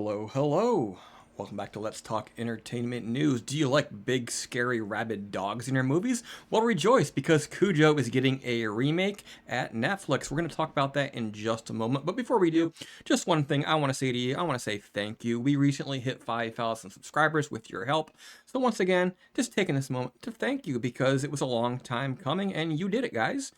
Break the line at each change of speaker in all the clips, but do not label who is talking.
Hello, hello. Welcome back to Let's Talk Entertainment News. Do you like big, scary, rabid dogs in your movies? Well, rejoice, because Cujo is getting a remake at Netflix. We're going to talk about that in just a moment. But before we do, just one thing I want to say to you. I want to say thank you. We recently hit 5,000 subscribers with your help. So once again, just taking this moment to thank you, because it was a long time coming and you did it, guys.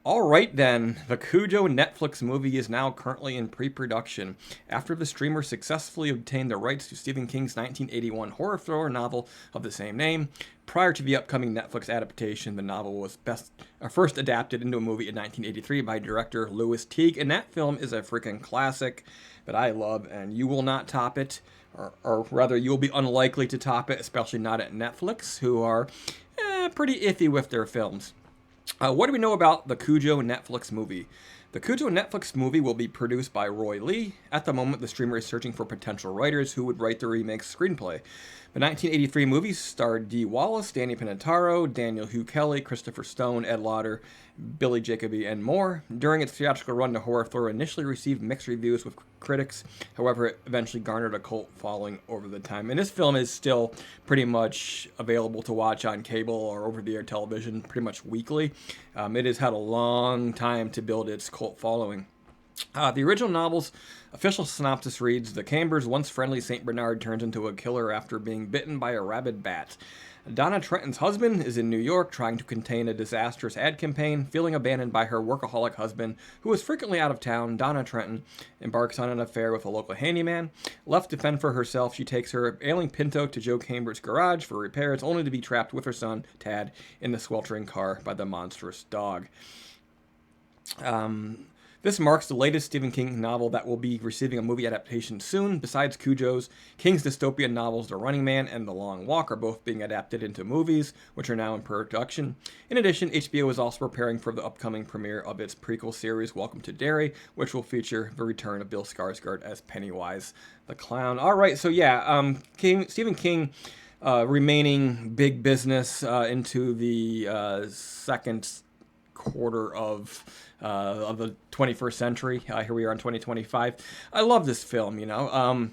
Alright then, the Cujo Netflix movie is now currently in pre-production after the streamer successfully obtained the rights to Stephen King's 1981 horror thriller novel of the same name. Prior to the upcoming Netflix adaptation, the novel was first adapted into a movie in 1983 by director Lewis Teague, and that film is a freaking classic that I love, and you will not top it, or rather, you will be unlikely to top it, especially not at Netflix, who are pretty iffy with their films. What do we know about the Cujo Netflix movie? The Cujo Netflix movie will be produced by Roy Lee. At the moment, the streamer is searching for potential writers who would write the remake's screenplay. The 1983 movie starred Dee Wallace, Danny Pinataro, Daniel Hugh Kelly, Christopher Stone, Ed Lauter, Billy Jacoby, and more. During its theatrical run, the horror thriller initially received mixed reviews with critics. However, it eventually garnered a cult following over the time. And this film is still pretty much available to watch on cable or over-the-air television pretty much weekly. It has had a long time to build its cult following. The original novel's official synopsis reads, the Camber's once friendly St. Bernard turns into a killer after being bitten by a rabid bat. Donna Trenton's husband is in New York trying to contain a disastrous ad campaign. Feeling abandoned by her workaholic husband, who is frequently out of town, Donna Trenton embarks on an affair with a local handyman. Left to fend for herself, she takes her ailing Pinto to Joe Camber's garage for repairs, only to be trapped with her son, Tad, in the sweltering car by the monstrous dog. This marks the latest Stephen King novel that will be receiving a movie adaptation soon. Besides Cujo's, King's dystopian novels The Running Man and The Long Walk are both being adapted into movies, which are now in production. In addition, HBO is also preparing for the upcoming premiere of its prequel series, Welcome to Derry, which will feature the return of Bill Skarsgård as Pennywise the Clown. Alright, so yeah, Stephen King remaining big business into the second quarter of the 21st century. Here we are in 2025. I love this film, you know.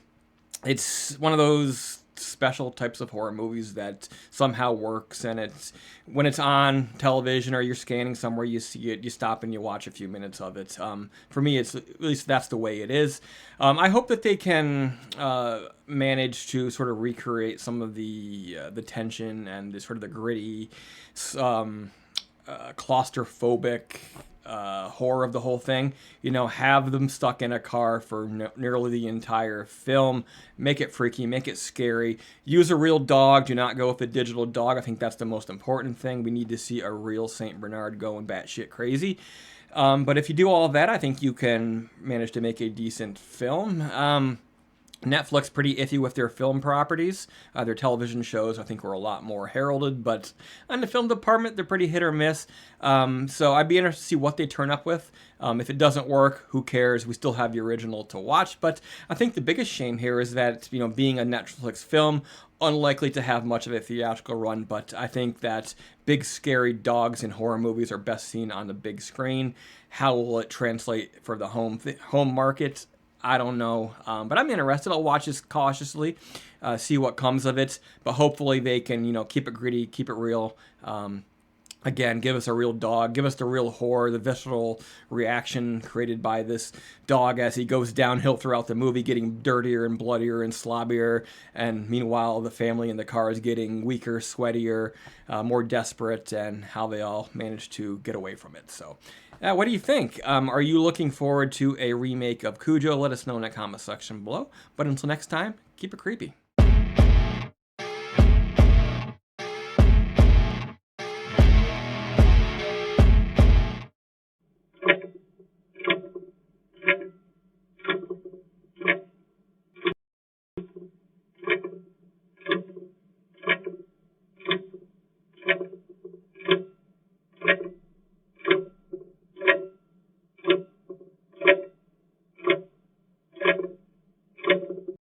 It's one of those special types of horror movies that somehow works, and it's when it's on television or you're scanning somewhere, you see it, you stop and you watch a few minutes of it. For me, it's at least that's the way it is. I hope that they can manage to sort of recreate some of the tension and the sort of the gritty, claustrophobic horror of the whole thing. You know, have them stuck in a car for nearly the entire film. Make it freaky, make it scary. Use a real dog. Do not go with a digital dog. I think that's the most important thing. We need to see a real St. Bernard going batshit crazy. But if you do all of that, I think you can manage to make a decent film. Netflix pretty iffy with their film properties. Their television shows, I think, were a lot more heralded, but on the film department, they're pretty hit or miss. So I'd be interested to see what they turn up with. If it doesn't work, who cares? We still have the original to watch. But I think the biggest shame here is that, you know, being a Netflix film, unlikely to have much of a theatrical run, but I think that big scary dogs in horror movies are best seen on the big screen. How will it translate for the home market? I don't know, but I'm interested. I'll watch this cautiously, see what comes of it. But hopefully they can, you know, keep it gritty, keep it real. Again, give us a real dog, give us the real horror, the visceral reaction created by this dog as he goes downhill throughout the movie, getting dirtier and bloodier and slobbier. And meanwhile, the family in the car is getting weaker, sweatier, more desperate, and how they all manage to get away from it. So, what do you think? Are you looking forward to a remake of Cujo? Let us know in the comment section below. But until next time, keep it creepy.